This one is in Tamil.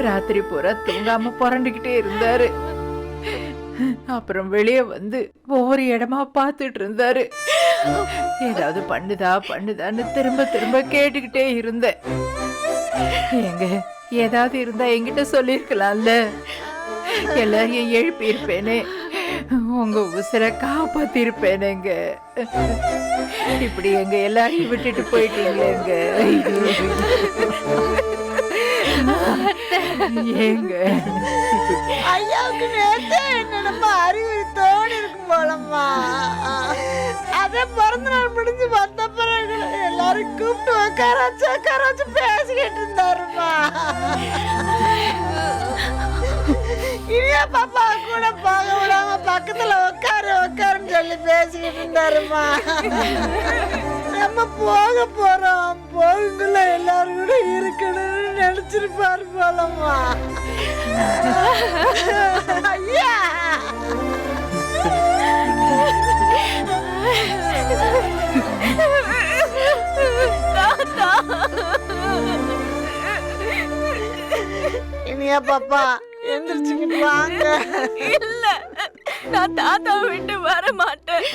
ராத்திரி பூரா தூங்காம புரண்டுகிட்டே இருந்தாரு. அப்புறம் வெளியே வந்து ஒவ்வொரு இடமா பார்த்துட்டு இருந்தாரு. ஏதாவது பண்ணுதான்னு திரும்ப திரும்ப கேட்டுக்கிட்டே இருந்தேன். எங்க ஏதாவது இருந்தா என்கிட்ட சொல்லிருக்கலாம்ல, எல்லாரையும் எழுப்பி இருப்பேனே, உங்க உசுரை காப்பாத்தி இருப்பேனேங்க. இப்படி எங்க எல்லாரையும் விட்டுட்டு போயிட்டீங்களேங்க. ஏங்க ஐயாவுக்கு நேத்து என்னடமா அறிகுறி தோணி இருக்கும் போலம்மா. அதே பிறந்த நாள் முடிஞ்சு வந்த பிறகு எல்லாரும் கூப்பிட்டு உட்கார வச்சு பேசிக்கிட்டு இருந்தாருமா. இனியா பாப்பா கூட போக விடாம பக்கத்துல உட்காருன்னு சொல்லி பேசிக்கிட்டு இருந்தாருமா. நம்ம போக போறோம், போகுங்குள்ள எல்லாரும் கூட இருக்கணும்னு நினைச்சிருப்பாரு போலம்மா. ஐயா இனியா பாப்பா எந்திரிச்சுக்கிட்டு வாங்க. இல்ல, நான் தாத்தாவை விட்டு வர மாட்டேன்.